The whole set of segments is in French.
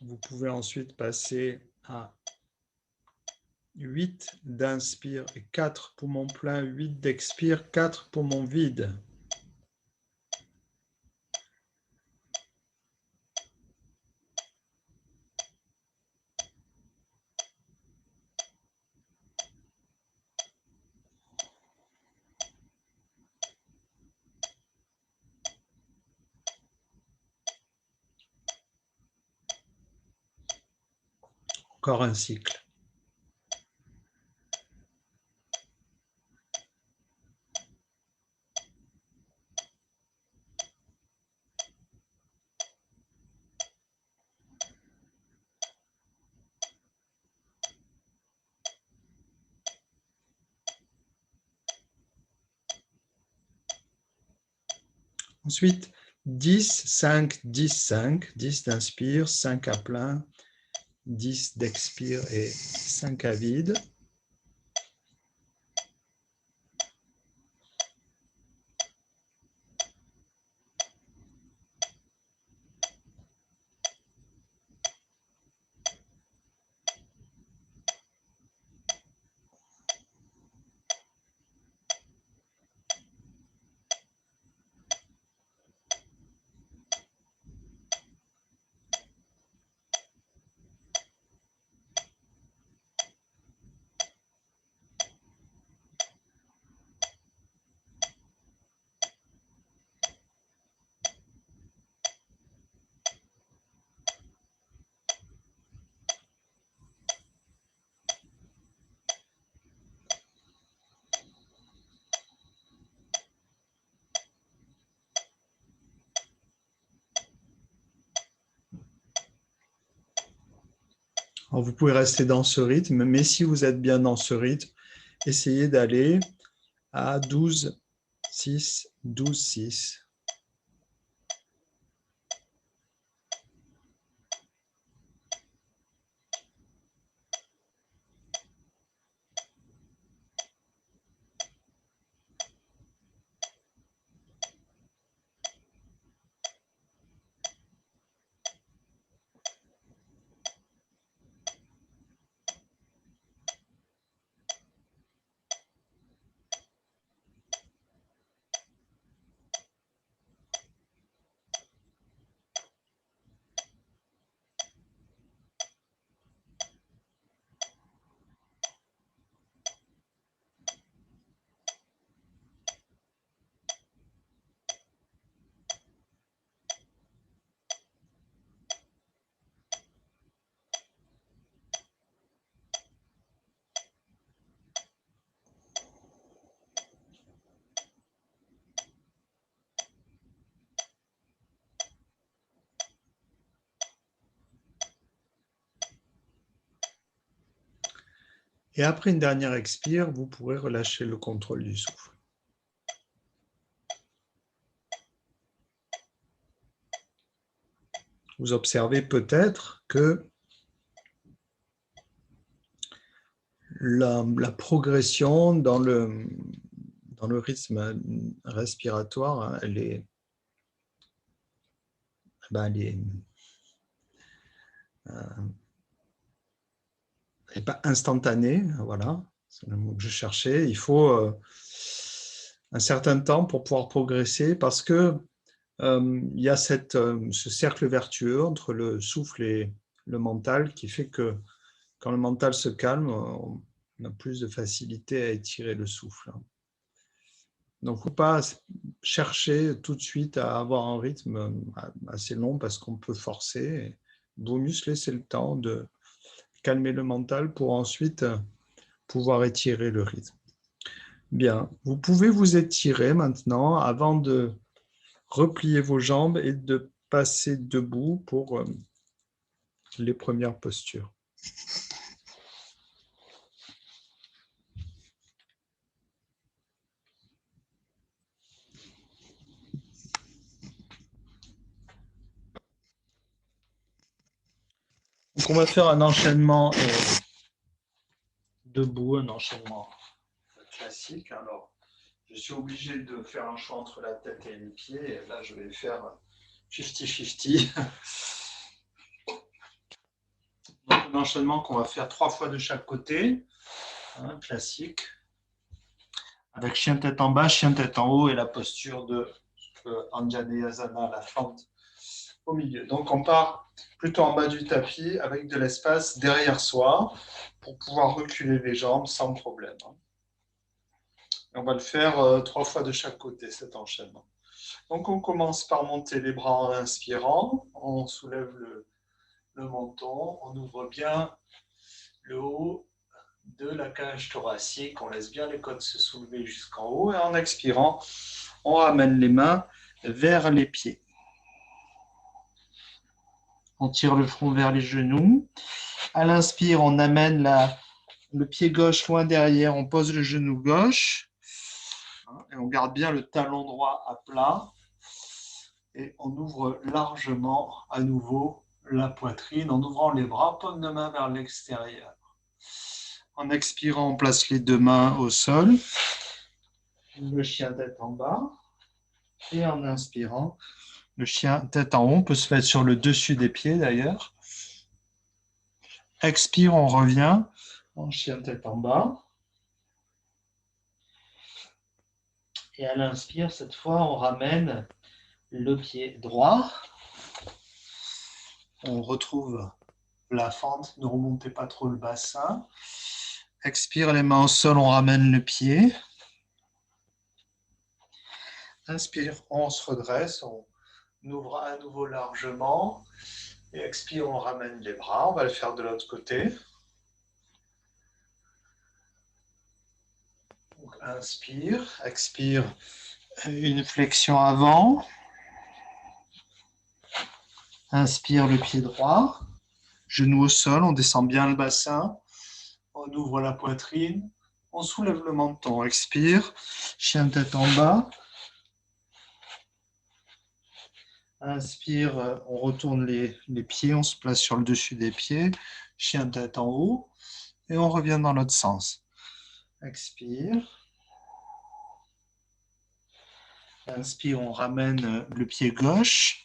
Vous pouvez ensuite passer à 8 d'inspire et 4 poumons pleins, 8 d'expire, 4 poumons vides. Encore un cycle. Ensuite, 10, 5, 10, 5. 10 d'inspire, 5 à plein, 10 d'expire et 5 à vide. Alors, vous pouvez rester dans ce rythme, mais si vous êtes bien dans ce rythme, essayez d'aller à 12, 6, 12, 6. Et après une dernière expire, vous pourrez relâcher le contrôle du souffle. Vous observez peut-être que la progression dans le rythme respiratoire, elle est pas instantanée, voilà, c'est le mot que je cherchais. Il faut un certain temps pour pouvoir progresser parce que il y a ce cercle vertueux entre le souffle et le mental qui fait que quand le mental se calme, on a plus de facilité à étirer le souffle. Donc, il ne faut pas chercher tout de suite à avoir un rythme assez long parce qu'on peut forcer. Il vaut mieux se laisser le temps de calmer le mental pour ensuite pouvoir étirer le rythme. Bien, vous pouvez vous étirer maintenant avant de replier vos jambes et de passer debout pour les premières postures. Donc on va faire un enchaînement debout, un enchaînement classique. Alors, je suis obligé de faire un choix entre la tête et les pieds. Et là, je vais faire 50-50. un enchaînement qu'on va faire 3 fois de chaque côté, hein, classique, avec chien tête en bas, chien tête en haut et la posture de Anjaneyasana, la fente au milieu. Donc on part plutôt en bas du tapis avec de l'espace derrière soi pour pouvoir reculer les jambes sans problème. Et on va le faire 3 fois de chaque côté, cet enchaînement. Donc on commence par monter les bras en inspirant, on soulève le menton, on ouvre bien le haut de la cage thoracique, on laisse bien les côtes se soulever jusqu'en haut et en expirant, on ramène les mains vers les pieds. On tire le front vers les genoux. À l'inspire, on amène le pied gauche loin derrière, on pose le genou gauche et on garde bien le talon droit à plat et on ouvre largement à nouveau la poitrine en ouvrant les bras, paume de main vers l'extérieur. En expirant, on place les 2 mains au sol, le chien tête en bas et en inspirant, le chien tête en haut. On peut se mettre sur le dessus des pieds d'ailleurs. Expire, on revient en chien tête en bas. Et à l'inspire, cette fois, on ramène le pied droit. On retrouve la fente, ne remontez pas trop le bassin. Expire, les mains au sol, on ramène le pied. Inspire, on se redresse, on ouvre à nouveau largement. Et expire, on ramène les bras. On va le faire de l'autre côté. Donc, inspire, expire, une flexion avant. Inspire le pied droit, genou au sol, on descend bien le bassin, on ouvre la poitrine, on soulève le menton, expire, chien tête en bas. Inspire, on retourne les pieds, on se place sur le dessus des pieds, chien tête en haut, et on revient dans l'autre sens. Expire. Inspire, on ramène le pied gauche.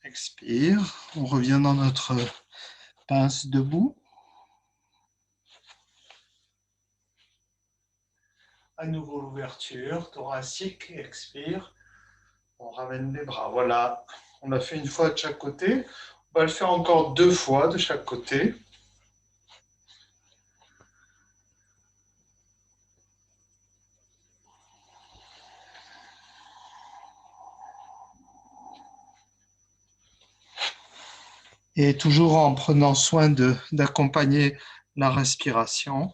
Expire, on revient dans notre pince debout. À nouveau l'ouverture thoracique, expire, on ramène les bras. Voilà, on l'a fait une fois de chaque côté. On va le faire encore 2 fois de chaque côté. Et toujours en prenant soin d'accompagner la respiration.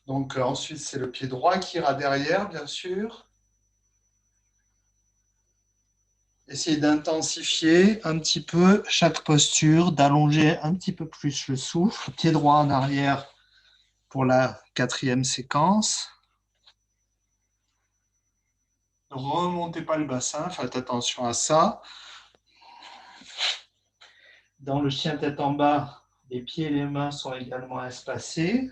Donc ensuite, c'est le pied droit qui ira derrière, bien sûr. Essayez d'intensifier un petit peu chaque posture, d'allonger un petit peu plus le souffle. Pied droit en arrière pour la 4e séquence. Ne remontez pas le bassin, faites attention à ça. Dans le chien tête en bas, les pieds et les mains sont également espacés.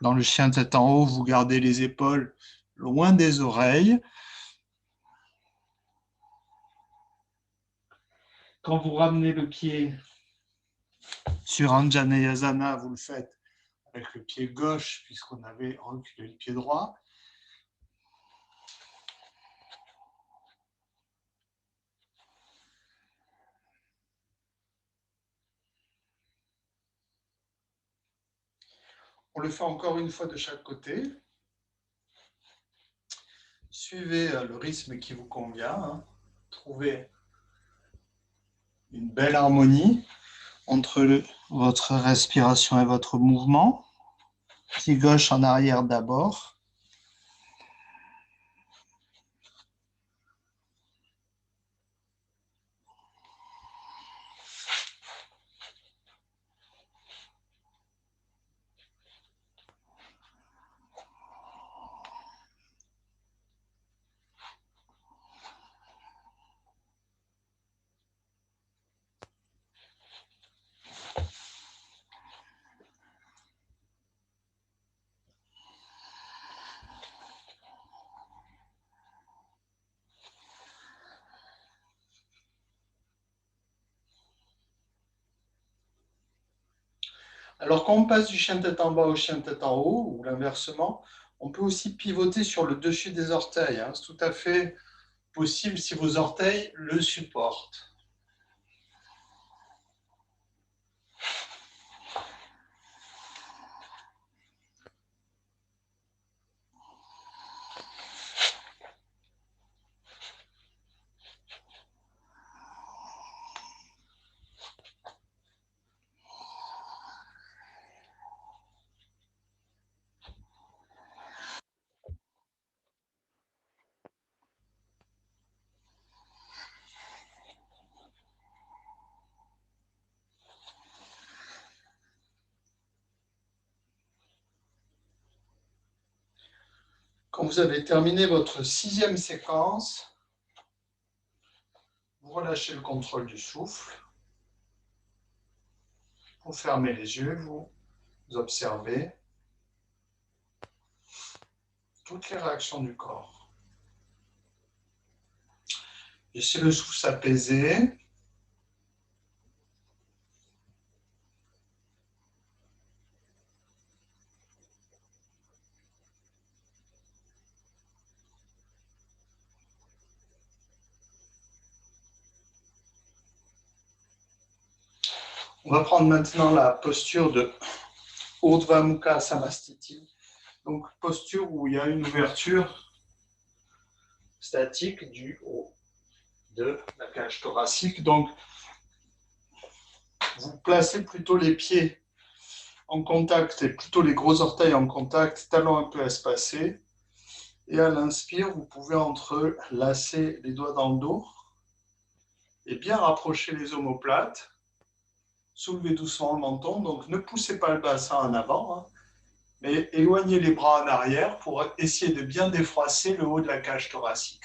Dans le chien tête en haut, vous gardez les épaules loin des oreilles. Quand vous ramenez le pied sur Anjaneyasana, vous le faites avec le pied gauche, puisqu'on avait reculé le pied droit. On le fait encore une fois de chaque côté. Suivez le rythme qui vous convient. Trouvez une belle harmonie entre votre respiration et votre mouvement. Pied gauche en arrière d'abord. Alors, quand on passe du chien tête en bas au chien tête en haut, ou l'inversement, on peut aussi pivoter sur le dessus des orteils. Hein. C'est tout à fait possible si vos orteils le supportent. Quand vous avez terminé votre 6e séquence, vous relâchez le contrôle du souffle. Vous fermez les yeux, vous observez toutes les réactions du corps. Laissez le souffle s'apaiser. On va prendre maintenant la posture de Urdhva Mukha Samastiti. Donc, posture où il y a une ouverture statique du haut de la cage thoracique. Donc, vous placez plutôt les pieds en contact et plutôt les gros orteils en contact, talons un peu espacés. Et à l'inspire, vous pouvez entrelacer les doigts dans le dos et bien rapprocher les omoplates. Soulevez doucement le menton, donc ne poussez pas le bassin en avant, hein, mais éloignez les bras en arrière pour essayer de bien défroisser le haut de la cage thoracique.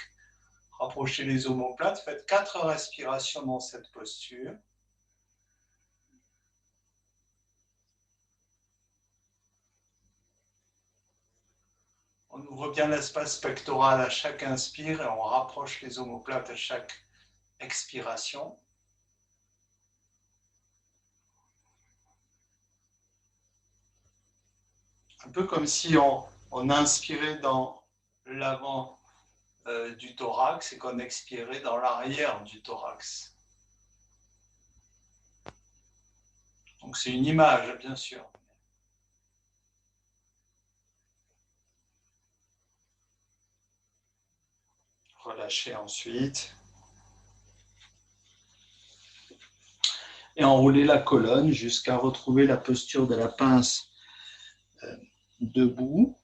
Rapprochez les omoplates, faites 4 respirations dans cette posture. On ouvre bien l'espace pectoral à chaque inspire et on rapproche les omoplates à chaque expiration. Un peu comme si on inspirait dans l'avant du thorax et qu'on expirait dans l'arrière du thorax. Donc c'est une image, bien sûr. Relâchez ensuite. Et enroulez la colonne jusqu'à retrouver la posture de la pince debout.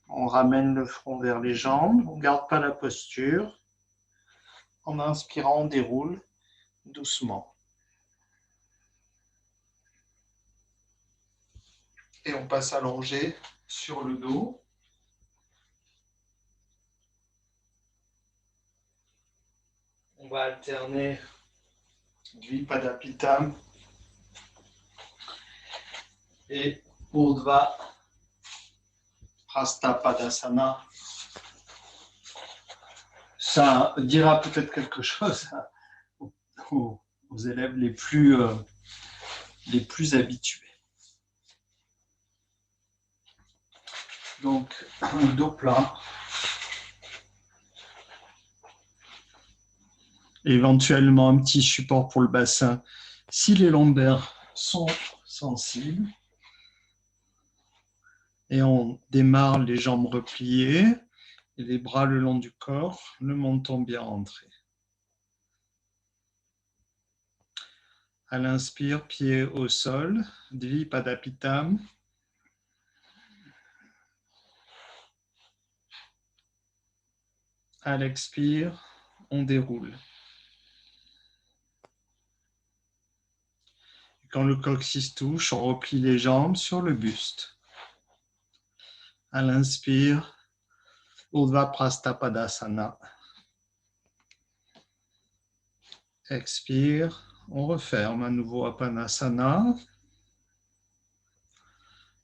On ramène le front vers les jambes, on ne garde pas la posture. En inspirant, on déroule doucement. Et on passe allongé sur le dos. On va alterner Dvipadapita et Urdhva Hasta-Padasana. Ça dira peut-être quelque chose aux élèves les plus habitués. Donc, un dos plat. Éventuellement, un petit support pour le bassin si les lombaires sont sensibles. Et on démarre les jambes repliées et les bras le long du corps, le menton bien rentré. À l'inspire, pied au sol, Dvipadapitam. À l'expire, on déroule. Quand le coccyx touche, on replie les jambes sur le buste. À l'inspire, Urdhva Prasthapadasana. Expire, on referme à nouveau Apanasana.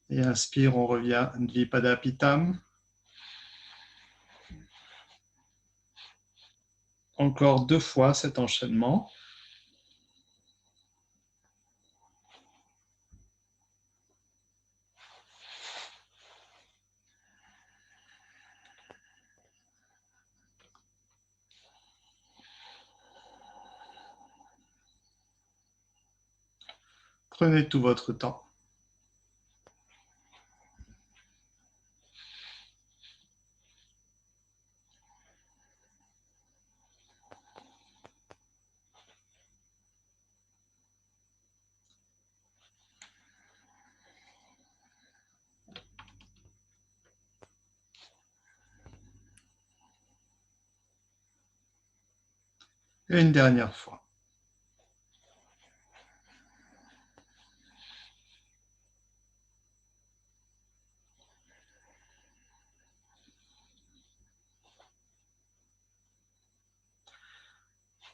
Et inspire, on revient Dvipada Pitam. Encore 2 fois cet enchaînement. Prenez tout votre temps. Et une dernière fois.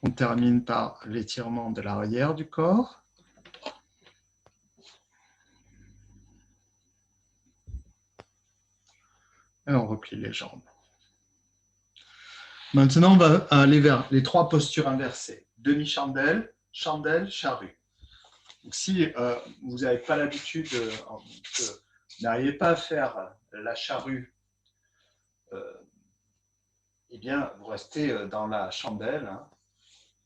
On termine par l'étirement de l'arrière du corps. Et on replie les jambes. Maintenant, on va aller vers les 3 postures inversées. Demi-chandelle, chandelle, charrue. Donc, si vous n'avez pas l'habitude, vous n'arrivez pas à faire la charrue, eh bien, vous restez dans la chandelle. Hein.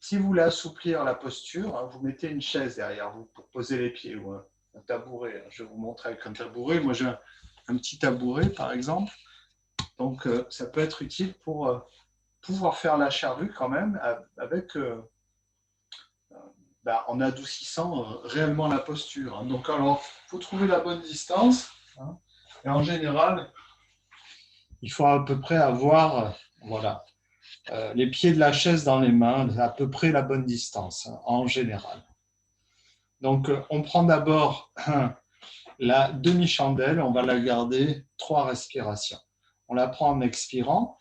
Si vous voulez assouplir la posture, hein, vous mettez une chaise derrière vous pour poser les pieds ou un tabouret. Je vais vous montrer avec un tabouret. Moi, j'ai un petit tabouret, par exemple. Donc, ça peut être utile pour pouvoir faire la charrue quand même avec, en adoucissant réellement la posture. Hein. Donc, alors, il faut trouver la bonne distance. Hein. Et en général, il faut à peu près avoir voilà, les pieds de la chaise dans les mains, à peu près la bonne distance, hein, en général. Donc, on prend d'abord la demi-chandelle, on va la garder 3 respirations. On la prend en expirant.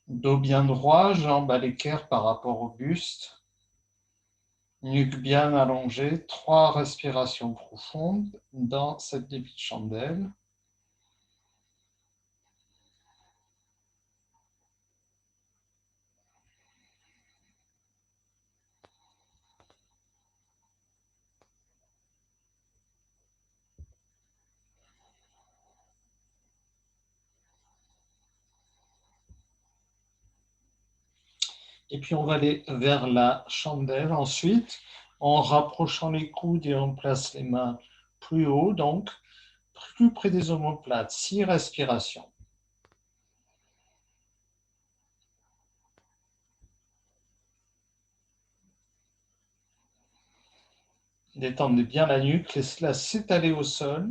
Dos bien droit, jambes à l'équerre par rapport au buste. Nuque bien allongée, 3 respirations profondes dans cette demi-chandelle. Et puis on va aller vers la chandelle ensuite, en rapprochant les coudes et on place les mains plus haut, donc plus près des omoplates. 6 respirations. Détendez bien la nuque, laissez-la s'étaler au sol.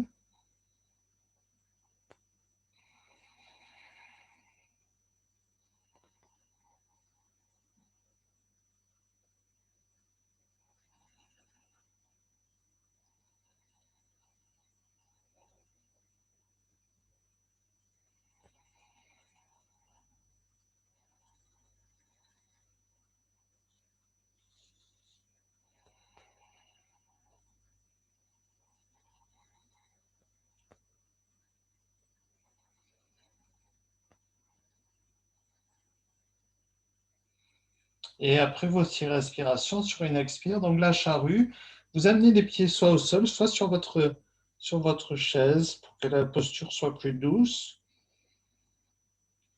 Et après vos 6 respirations sur une expire, donc la charrue, vous amenez les pieds soit au sol, soit sur votre chaise pour que la posture soit plus douce.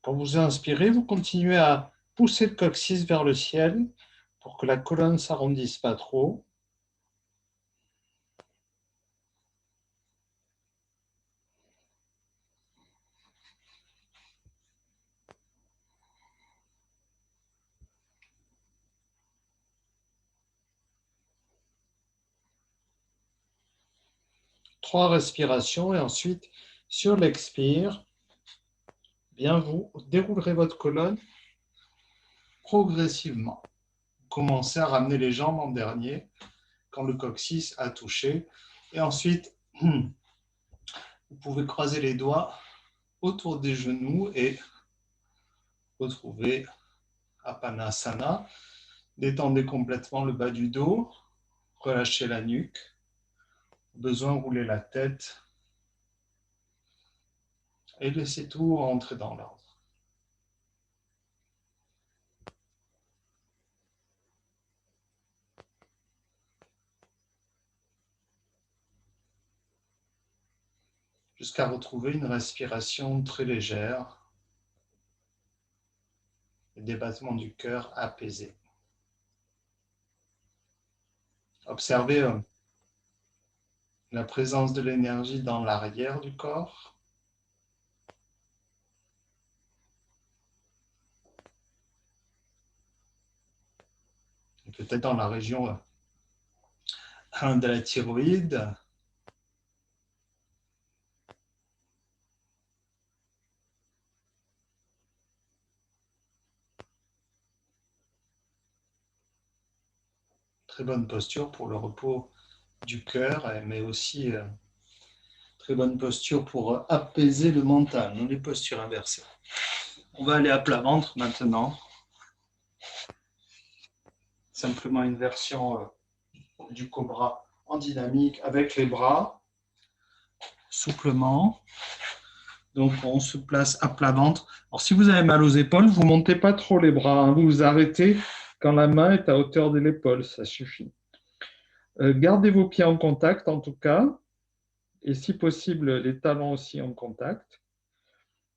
Quand vous inspirez, vous continuez à pousser le coccyx vers le ciel pour que la colonne ne s'arrondisse pas trop. 3 respirations et ensuite, sur l'expire, bien vous déroulerez votre colonne progressivement. Commencez à ramener les jambes en dernier quand le coccyx a touché. Et ensuite, vous pouvez croiser les doigts autour des genoux et retrouver Apanasana. Détendez complètement le bas du dos, relâchez la nuque. Besoin de rouler la tête et laissez tout rentrer dans l'ordre. Jusqu'à retrouver une respiration très légère et des battements du cœur apaisés. Observez la présence de l'énergie dans l'arrière du corps. Peut-être dans la région de la thyroïde. Très bonne posture pour le repos du cœur, mais aussi très bonne posture pour apaiser le mental, non les postures inversées. On va aller à plat ventre maintenant. Simplement une version du cobra en dynamique avec les bras souplement. Donc on se place à plat ventre. Alors si vous avez mal aux épaules, vous ne montez pas trop les bras, hein. Vous vous arrêtez quand la main est à hauteur de l'épaule, ça suffit. Gardez vos pieds en contact en tout cas, et si possible les talons aussi en contact.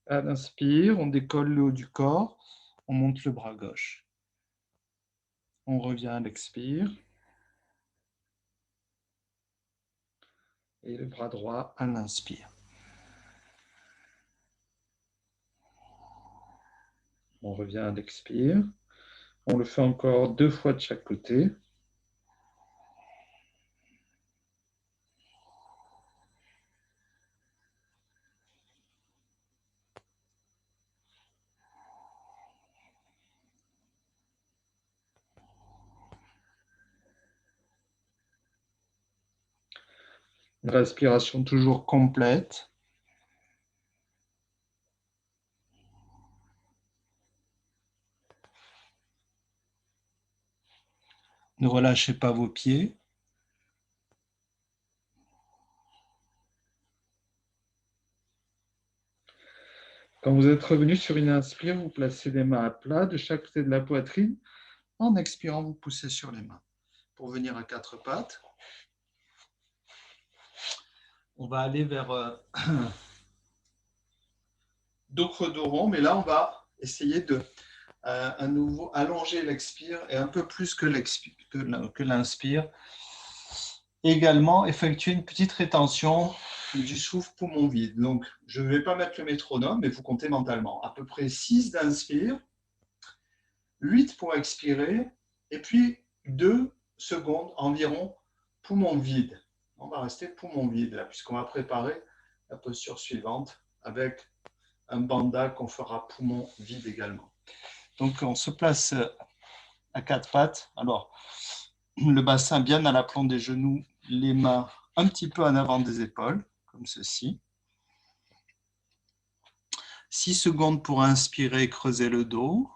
À l'inspire, on décolle le haut du corps, on monte le bras gauche. On revient à l'expire. Et le bras droit à l'inspire. On revient à l'expire. On le fait encore 2 fois de chaque côté. Une respiration toujours complète. Ne relâchez pas vos pieds. Quand vous êtes revenu sur une inspire, vous placez les mains à plat de chaque côté de la poitrine. En expirant, vous poussez sur les mains. Pour venir à 4 pattes, on va aller vers dos creux dos rond, mais là, on va essayer de à nouveau allonger l'expire et un peu plus que l'inspire. Également, effectuer une petite rétention du souffle poumon vide. Donc, je ne vais pas mettre le métronome, mais vous comptez mentalement. À peu près 6 d'inspire, 8 pour expirer, et puis 2 secondes environ poumon vide. On va rester poumon vide là, puisqu'on va préparer la posture suivante avec un bandha qu'on fera poumon vide également. Donc, on se place à 4 pattes. Alors, le bassin bien à l'aplomb des genoux, les mains un petit peu en avant des épaules, comme ceci. 6 secondes pour inspirer, creuser le dos.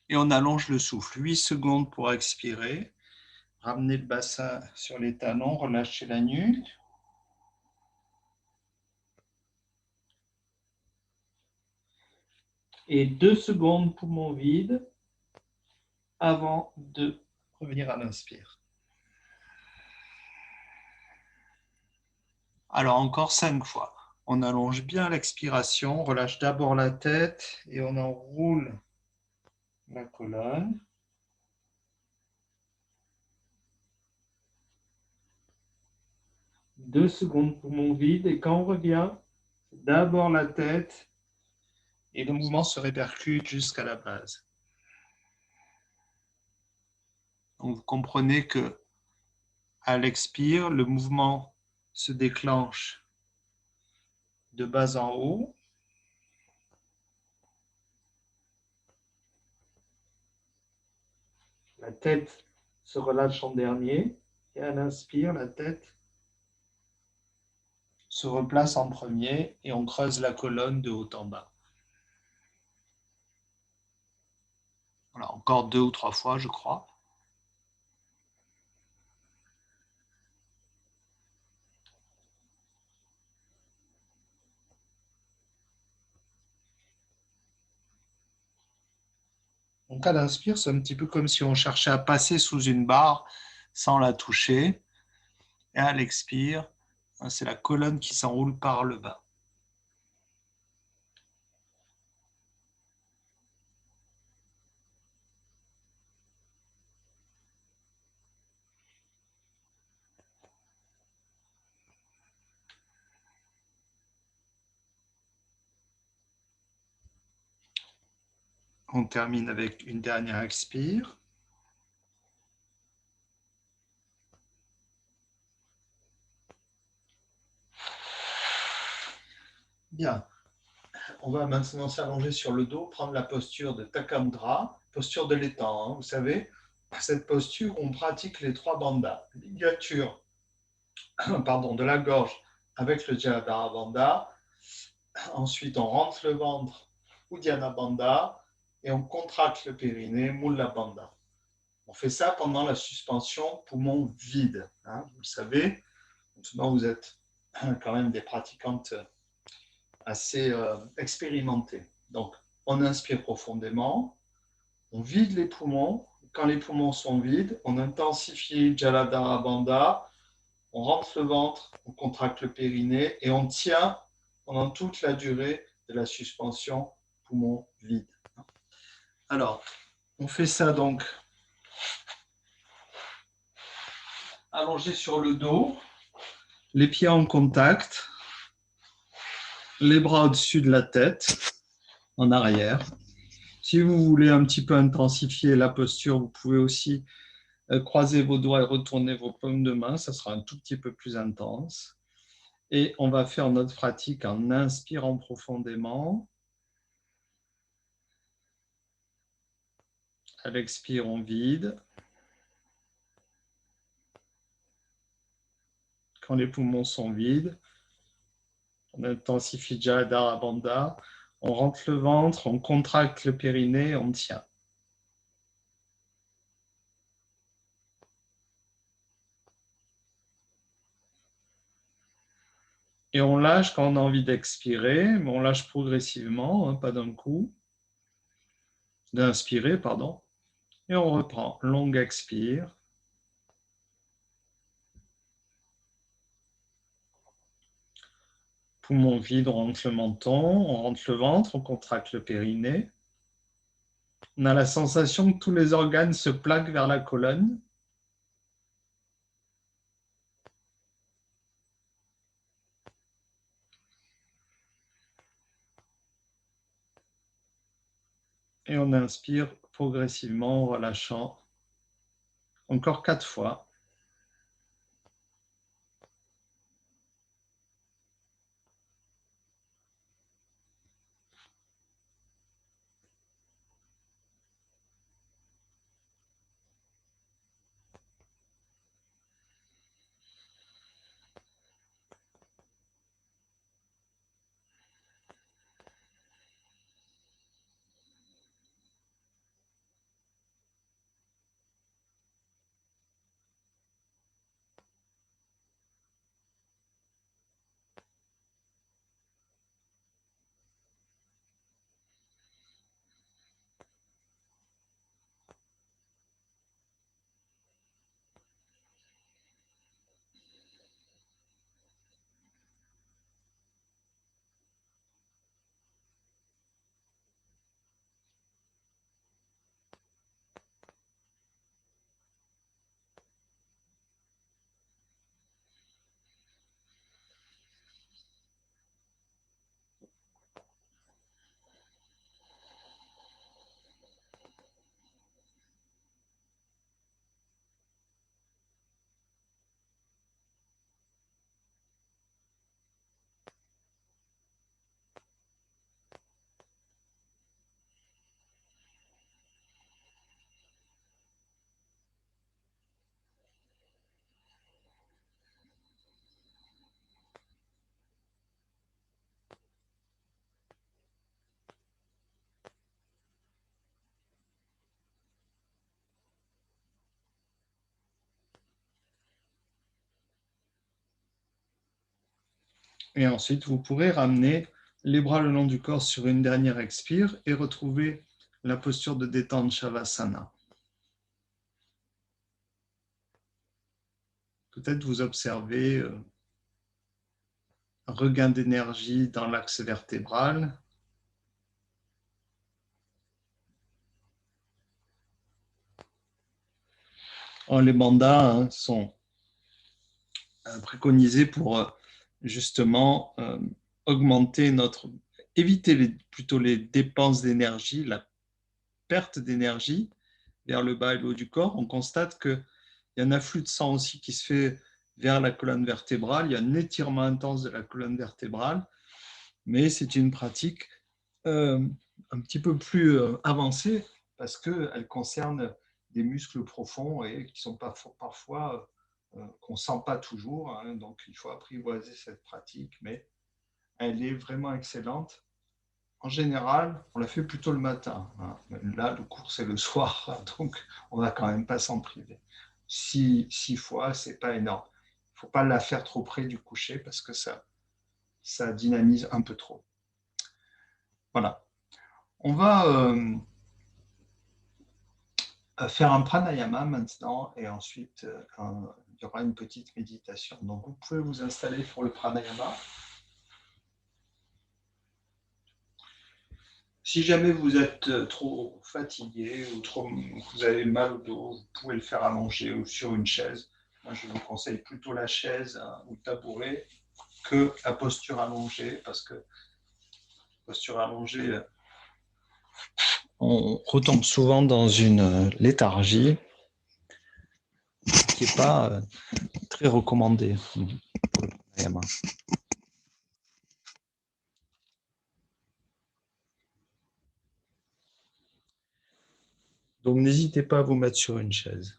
Et on allonge le souffle. 8 secondes pour expirer. Ramenez le bassin sur les talons, relâchez la nuque. Et 2 secondes poumon vide avant de revenir à l'inspire. Alors encore 5 fois. On allonge bien l'expiration, on relâche d'abord la tête et on enroule la colonne. Deux secondes poumon vide et quand on revient, d'abord la tête et le mouvement se répercute jusqu'à la base. Donc vous comprenez que à l'expire, le mouvement se déclenche de bas en haut. La tête se relâche en dernier et à l'inspire, la tête se replace en premier et on creuse la colonne de haut en bas. Voilà, encore 2 ou 3 fois, je crois. Donc à l'inspire, c'est un petit peu comme si on cherchait à passer sous une barre sans la toucher. Et à l'expire, c'est la colonne qui s'enroule par le bas. On termine avec une dernière expire. Bien. On va maintenant s'allonger sur le dos, prendre la posture de Takamudra, posture de l'étang. Vous savez, cette posture, on pratique les 3 bandhas. Ligature pardon, de la gorge avec le Jaladhara Bandha. Ensuite, on rentre le ventre, Uddiyana Bandha, et on contracte le périnée, Mula Bandha. On fait ça pendant la suspension poumon vide. Vous le savez, maintenant vous êtes quand même des pratiquantes assez expérimentées. Donc, on inspire profondément, on vide les poumons. Quand les poumons sont vides, on intensifie Jaladhara Bandha, on rentre le ventre, on contracte le périnée et on tient pendant toute la durée de la suspension poumon vide. Alors, on fait ça donc allongé sur le dos, les pieds en contact, les bras au-dessus de la tête, en arrière. Si vous voulez un petit peu intensifier la posture, vous pouvez aussi croiser vos doigts et retourner vos paumes de main, ça sera un tout petit peu plus intense. Et on va faire notre pratique en inspirant profondément. À l'expire, on vide. Quand les poumons sont vides, on intensifie Jaladhara Bandha, on rentre le ventre, on contracte le périnée, on tient. Et on lâche quand on a envie d'expirer, mais on lâche progressivement, pas d'un coup. D'inspirer, pardon. Et on reprend. Longue expire. Poumon vide, on rentre le menton, on rentre le ventre, on contracte le périnée. On a la sensation que tous les organes se plaquent vers la colonne. Et on inspire progressivement en relâchant. Encore 4 fois. Et ensuite, vous pourrez ramener les bras le long du corps sur une dernière expire et retrouver la posture de détente Shavasana. Peut-être vous observez un regain d'énergie dans l'axe vertébral. Les mandats sont préconisés pour justement éviter plutôt les dépenses d'énergie, la perte d'énergie vers le bas et le haut du corps. On constate qu'il y a un afflux de sang aussi qui se fait vers la colonne vertébrale. Il y a un étirement intense de la colonne vertébrale, mais c'est une pratique un petit peu plus avancée parce qu'elle concerne des muscles profonds et qui sont parfois qu'on ne sent pas toujours. Hein, donc, il faut apprivoiser cette pratique, mais elle est vraiment excellente. En général, on la fait plutôt le matin. Hein. Là, le cours, c'est le soir, donc on ne va quand même pas s'en priver. 6 fois, ce n'est pas énorme. Il ne faut pas la faire trop près du coucher parce que ça dynamise un peu trop. Voilà. On va faire un pranayama maintenant et ensuite il y aura une petite méditation. Donc vous pouvez vous installer pour le pranayama. Si jamais vous êtes trop fatigué ou vous avez mal au dos, vous pouvez le faire allongé ou sur une chaise. Moi, je vous conseille plutôt la chaise ou le tabouret que la posture allongée parce que la posture allongée, on retombe souvent dans une léthargie qui n'est pas très recommandée pour le pranayama. Donc, n'hésitez pas à vous mettre sur une chaise.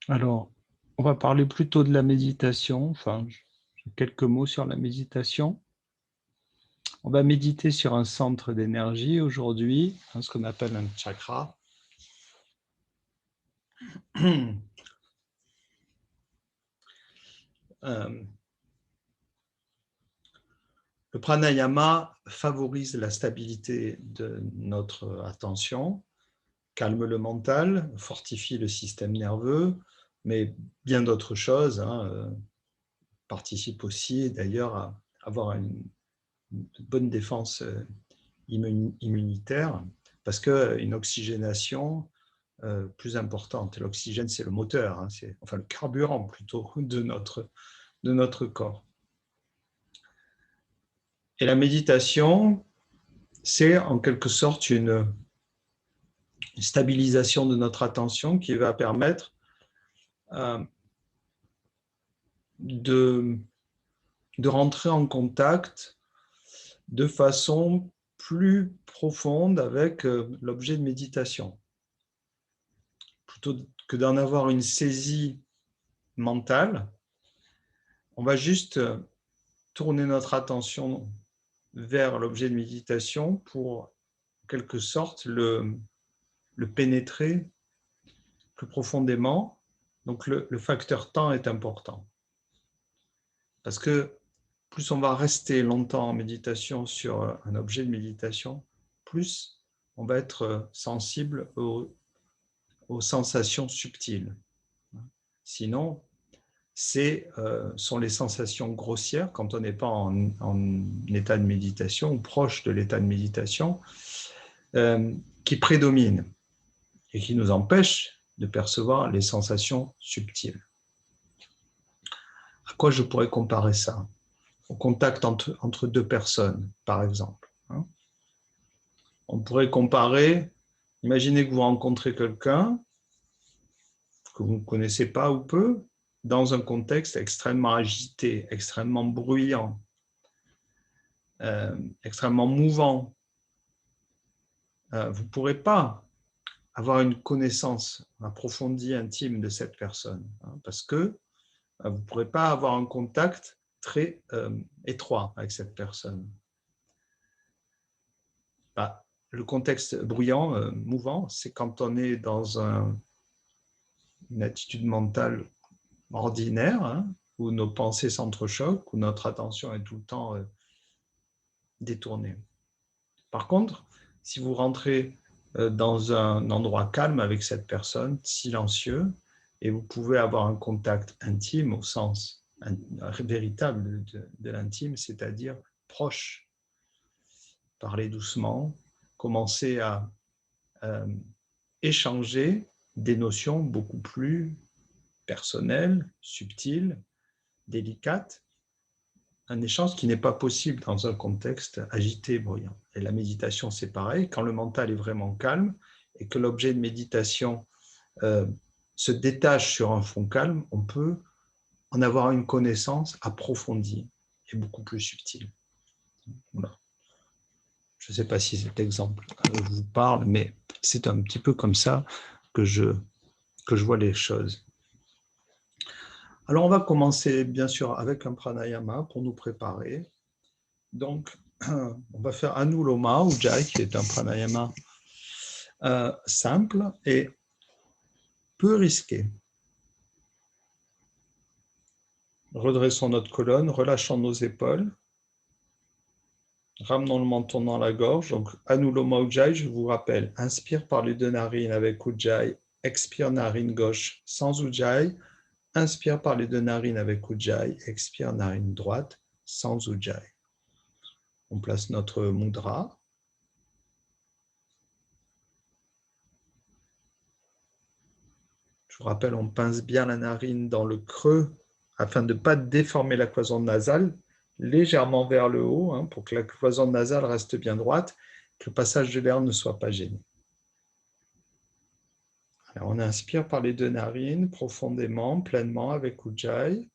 Alors, on va parler plutôt de la méditation. Enfin, j'ai quelques mots sur la méditation. On va méditer sur un centre d'énergie aujourd'hui, ce qu'on appelle un chakra. Le pranayama favorise la stabilité de notre attention, calme le mental, fortifie le système nerveux, mais bien d'autres choses participent aussi d'ailleurs à avoir une bonne défense immunitaire parce qu'une oxygénation plus importante. L'oxygène, c'est le moteur, c'est enfin le carburant plutôt de notre corps. Et la méditation, c'est en quelque sorte une stabilisation de notre attention qui va permettre de rentrer en contact de façon plus profonde avec l'objet de méditation. Plutôt que d'en avoir une saisie mentale, on va juste tourner notre attention vers l'objet de méditation pour, en quelque sorte, le pénétrer plus profondément. Donc, le facteur temps est important. Parce que plus on va rester longtemps en méditation sur un objet de méditation, plus on va être sensible aux sensations subtiles. Sinon, sont les sensations grossières quand on n'est pas en état de méditation ou proche de l'état de méditation qui prédominent et qui nous empêchent de percevoir les sensations subtiles. À quoi je pourrais comparer ça? Au contact entre deux personnes, par exemple. On pourrait comparer, imaginez que vous rencontrez quelqu'un que vous ne connaissez pas ou peu, dans un contexte extrêmement agité, extrêmement bruyant, extrêmement mouvant, vous ne pourrez pas avoir une connaissance approfondie, intime de cette personne, hein, parce que vous ne pourrez pas avoir un contact très étroit avec cette personne. Bah, le contexte bruyant, mouvant, c'est quand on est dans une attitude mentale ordinaire, hein, où nos pensées s'entrechoquent, où notre attention est tout le temps détournée. Par contre, si vous rentrez dans un endroit calme avec cette personne, silencieux, et vous pouvez avoir un contact intime au sens véritable de l'intime, c'est-à-dire proche, parler doucement, commencer à échanger des notions beaucoup plus personnelles, subtiles, délicates, un échange qui n'est pas possible dans un contexte agité et bruyant. Et la méditation, c'est pareil, quand le mental est vraiment calme et que l'objet de méditation se détache sur un fond calme, on peut en avoir une connaissance approfondie et beaucoup plus subtile. Voilà. Je ne sais pas si cet exemple vous parle, mais c'est un petit peu comme ça que je vois les choses. Alors, on va commencer, bien sûr, avec un pranayama pour nous préparer. Donc, on va faire Anuloma Ujjayi, qui est un pranayama simple et peu risqué. Redressons notre colonne, relâchons nos épaules, ramenons le menton dans la gorge. Donc, Anuloma Ujjayi, je vous rappelle, inspire par les deux narines avec Ujjayi, expire narine gauche sans Ujjayi, inspire par les deux narines avec Ujjayi, expire narine droite sans Ujjayi. On place notre mudra. Je vous rappelle, on pince bien la narine dans le creux afin de ne pas déformer la cloison nasale, légèrement vers le haut, hein, pour que la cloison nasale reste bien droite, que le passage de l'air ne soit pas gêné. Alors, on inspire par les deux narines profondément, pleinement avec Ujjayi.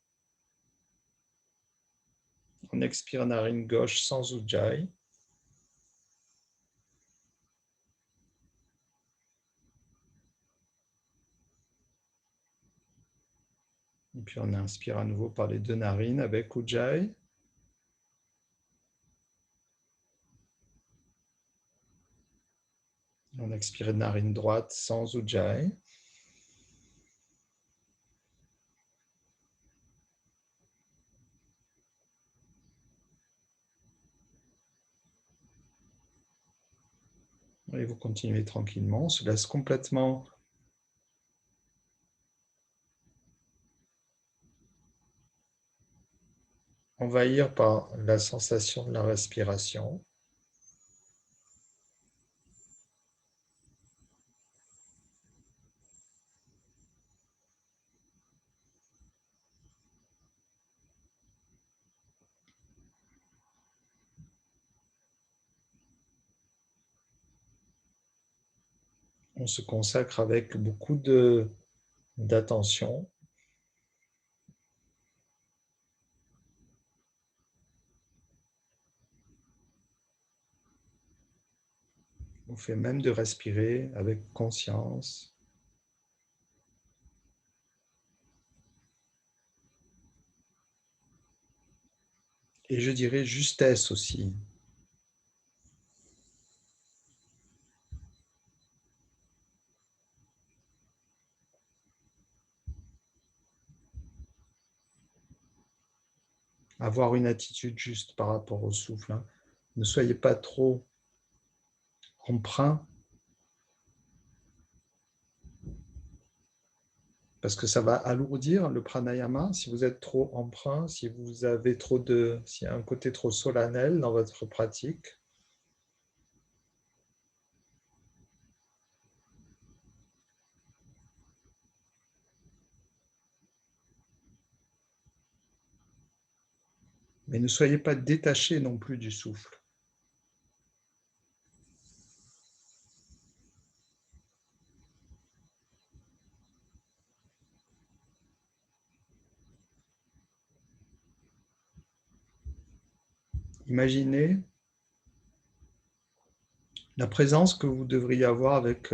On expire narine gauche sans Ujjayi. Et puis on inspire à nouveau par les deux narines avec Ujjayi. On expire narine droite sans Ujjayi. Et vous continuez tranquillement. On se laisse complètement envahir par la sensation de la respiration. On se consacre avec beaucoup d'attention. On fait même de respirer avec conscience. Et je dirais justesse aussi. Avoir une attitude juste par rapport au souffle, hein. Ne soyez pas trop emprunt, parce que ça va alourdir le pranayama. Si vous êtes trop emprunt, si vous avez s'il y a un côté trop solennel dans votre pratique. Mais ne soyez pas détaché non plus du souffle. imaginez la présence que vous devriez avoir avec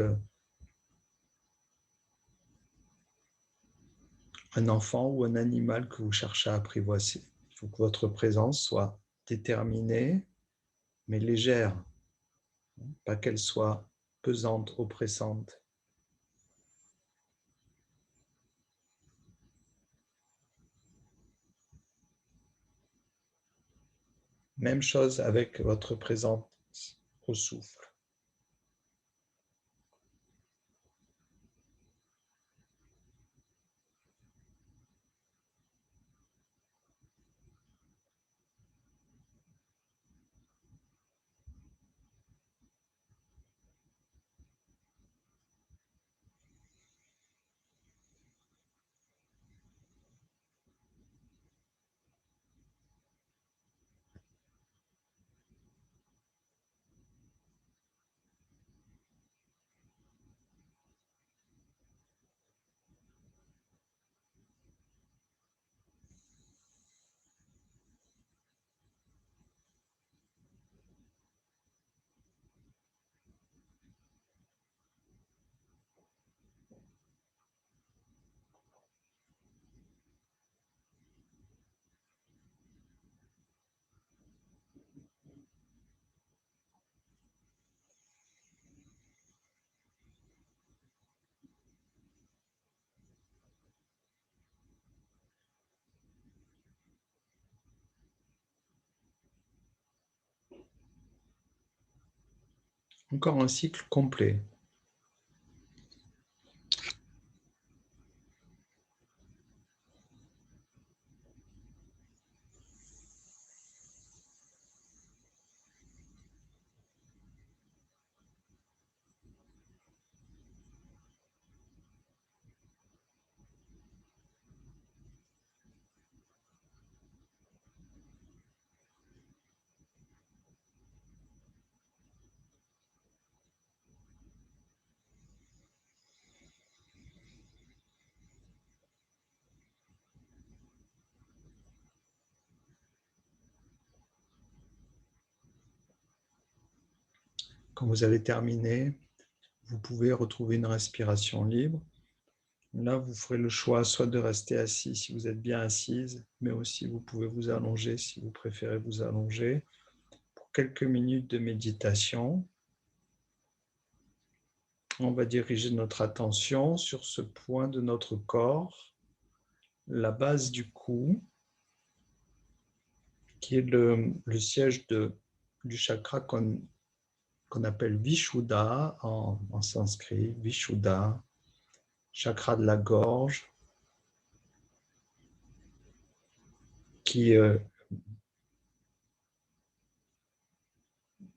un enfant ou un animal que vous cherchez à apprivoiser. Il faut que votre présence soit déterminée, mais légère, pas qu'elle soit pesante, oppressante. Même chose avec votre présence au souffle. Encore un cycle complet. Quand vous avez terminé, vous pouvez retrouver une respiration libre. Là, vous ferez le choix soit de rester assis si vous êtes bien assise, mais aussi vous pouvez vous allonger si vous préférez vous allonger pour quelques minutes de méditation. On va diriger notre attention sur ce point de notre corps, la base du cou, qui est le siège du chakra qu'on appelle Vishuddha en sanskrit, Vishuddha, chakra de la gorge,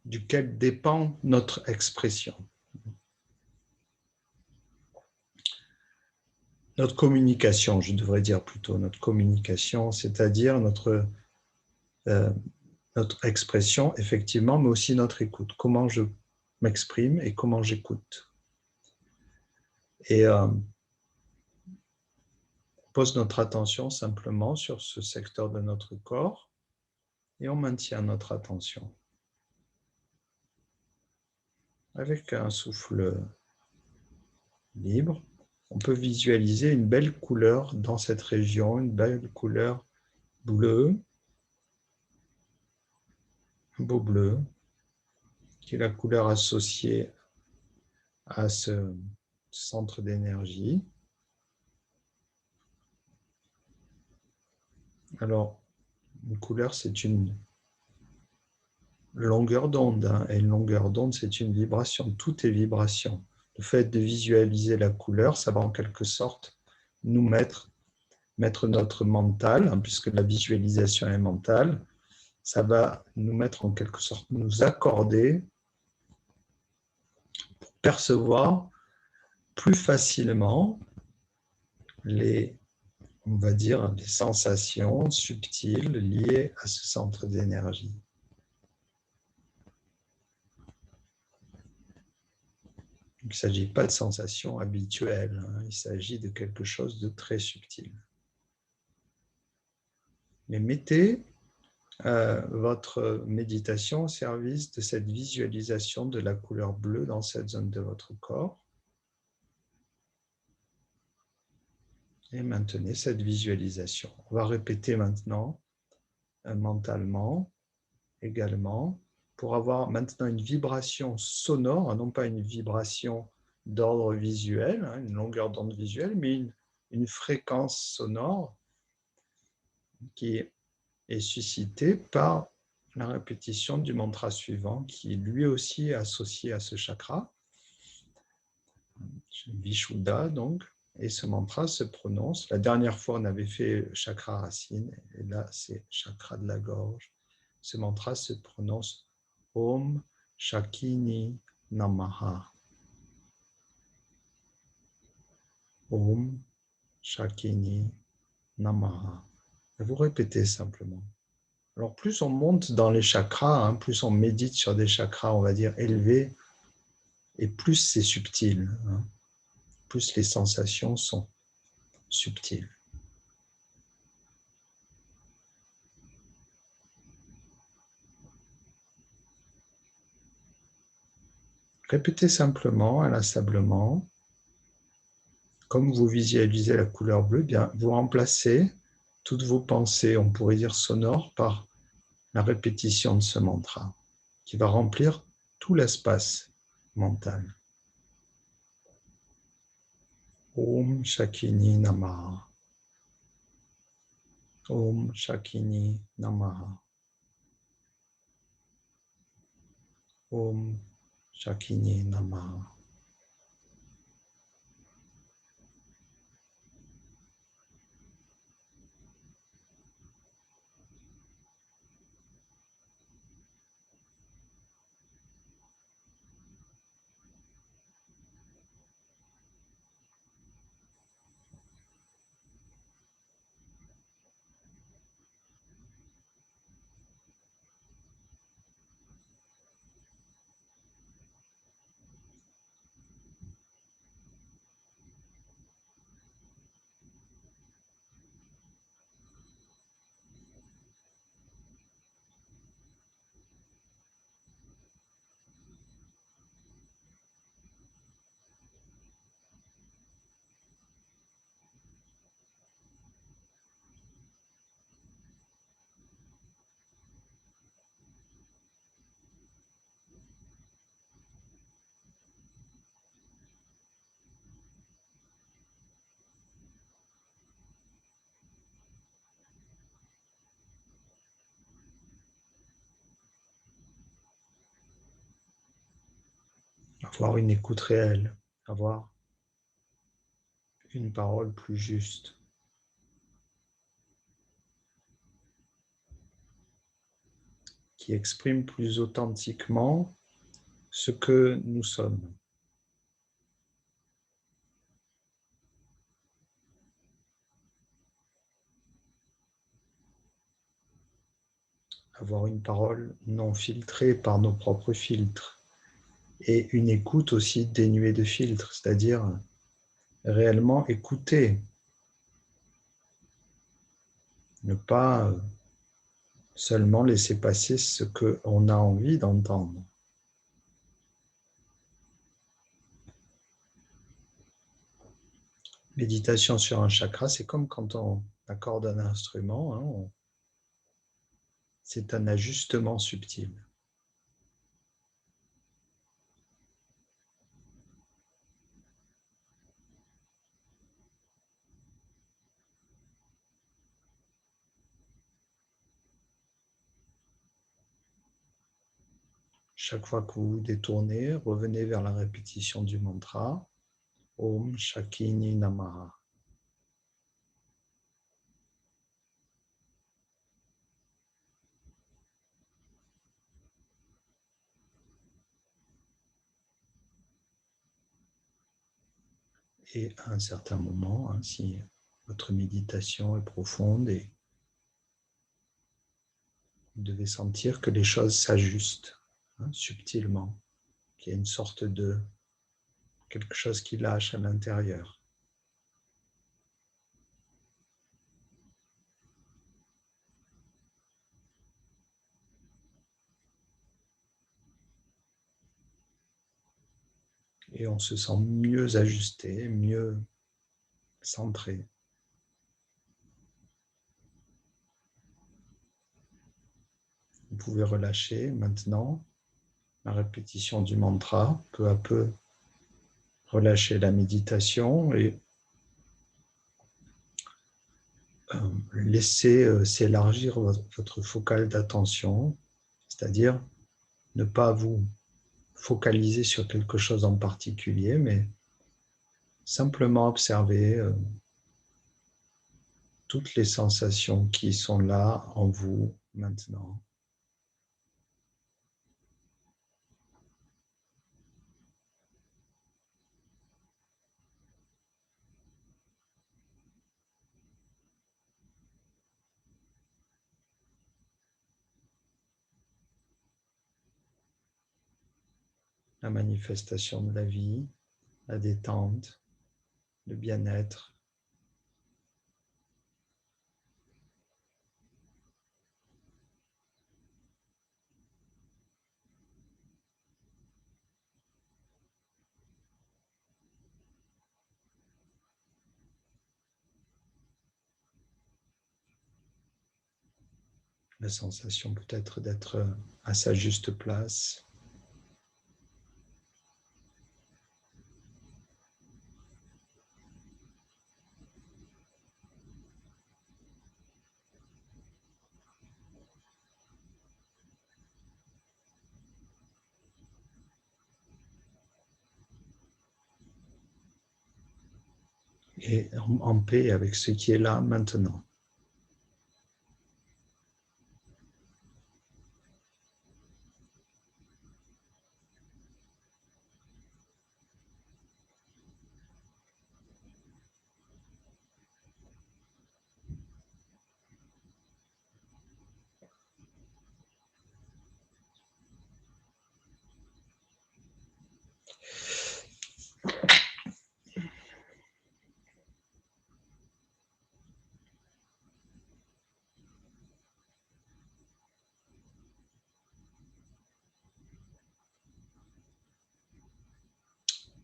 duquel dépend notre expression. Notre communication, je devrais dire plutôt, notre communication, c'est-à-dire notre expression, effectivement, mais aussi notre écoute. Comment je m'exprime et comment j'écoute. Et on pose notre attention simplement sur ce secteur de notre corps et on maintient notre attention. Avec un souffle libre, on peut visualiser une belle couleur dans cette région, une belle couleur bleue, un beau bleu, qui est la couleur associée à ce centre d'énergie. Alors, une couleur, c'est une longueur d'onde, hein, et une longueur d'onde, c'est une vibration. Tout est vibration. Le fait de visualiser la couleur, ça va en quelque sorte nous mettre notre mental, hein, puisque la visualisation est mentale, ça va nous mettre en quelque sorte, nous accorder pour percevoir plus facilement on va dire, les sensations subtiles liées à ce centre d'énergie. Il ne s'agit pas de sensations habituelles, hein, il s'agit de quelque chose de très subtil. Mais mettez votre méditation au service de cette visualisation de la couleur bleue dans cette zone de votre corps. Et maintenez cette visualisation. On va répéter maintenant mentalement également pour avoir maintenant une vibration sonore, non pas une vibration d'ordre visuel, une longueur d'onde visuelle, mais une fréquence sonore qui est suscitée par la répétition du mantra suivant qui lui aussi est associé à ce chakra, Vishuddha donc. Et ce mantra se prononce. La dernière fois, on avait fait chakra racine, et là, c'est chakra de la gorge. Ce mantra se prononce Om Shakini Namaha. Om Shakini Namaha. Et vous répétez simplement. Alors, plus on monte dans les chakras, plus on médite sur des chakras, on va dire, élevés, et plus c'est subtil, plus les sensations sont subtiles. Répétez simplement, inlassablement, comme vous visualisez la couleur bleue, bien, vous remplacez toutes vos pensées, on pourrait dire sonores, par la répétition de ce mantra, qui va remplir tout l'espace mental. Om Shakini Namaha. Om Shakini Namaha. Om Shakini Namaha. Avoir une écoute réelle, avoir une parole plus juste. Qui exprime plus authentiquement ce que nous sommes. Avoir une parole non filtrée par nos propres filtres et une écoute aussi dénuée de filtres, c'est-à-dire réellement écouter, ne pas seulement laisser passer ce qu'on a envie d'entendre. Méditation sur un chakra, c'est comme quand on accorde un instrument, c'est un ajustement subtil. Chaque fois que vous vous détournez, revenez vers la répétition du mantra Om Shakini Namaha. Et à un certain moment, si votre méditation est profonde et vous devez sentir que les choses s'ajustent subtilement, qu'il y a une sorte de quelque chose qui lâche à l'intérieur. et on se sent mieux ajusté, mieux centré. Vous pouvez relâcher maintenant la répétition du mantra, peu à peu relâcher la méditation et laisser s'élargir votre focale d'attention, c'est-à-dire ne pas vous focaliser sur quelque chose en particulier, mais simplement observer toutes les sensations qui sont là en vous maintenant. La manifestation de la vie, la détente, le bien-être. La sensation peut-être d'être à sa juste place. Et en paix avec ce qui est là maintenant.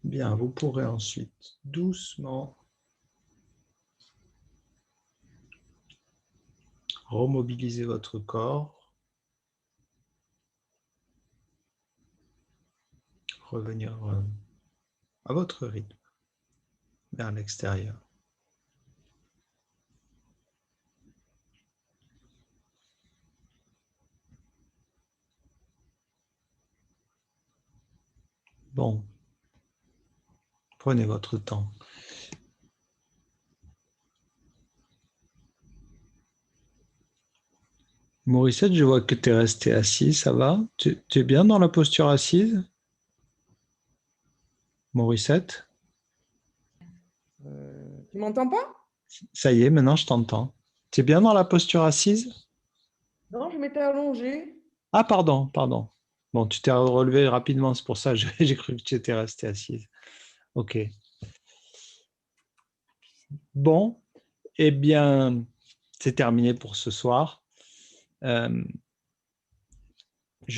Bien, vous pourrez ensuite doucement remobiliser votre corps, revenir à votre rythme, vers l'extérieur. Bon, prenez votre temps. Morissette, je vois que tu es resté assis, ça va? Tu es bien dans la posture assise? Morissette? Tu m'entends pas? Ça y est, maintenant je t'entends. Tu es bien dans la posture assise? Non, je m'étais allongée. Ah, pardon, pardon. Bon, tu t'es relevé rapidement, c'est pour ça que j'ai cru que tu étais restée assise. Ok. Bon, eh bien, c'est terminé pour ce soir. Je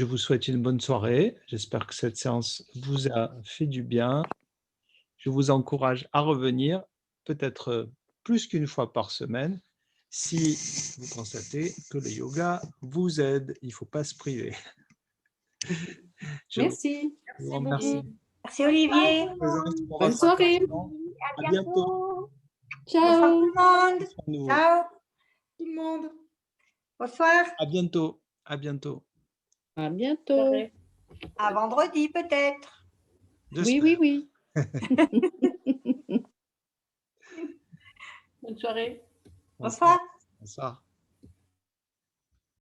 vous souhaite une bonne soirée. J'espère que cette séance vous a fait du bien. Je vous encourage à revenir, peut-être plus qu'une fois par semaine, si vous constatez que le yoga vous aide. Il ne faut pas se priver. Merci. Je vous Merci remercie. beaucoup. Merci Olivier. Bonne soirée. À bientôt. Ciao. Bonsoir tout le monde. Nouveau. Ciao. Tout le monde. Bonsoir. À bientôt. À bientôt. À bientôt. À vendredi peut-être. Oui, oui, oui. Bonne soirée. Bonsoir. Bonsoir.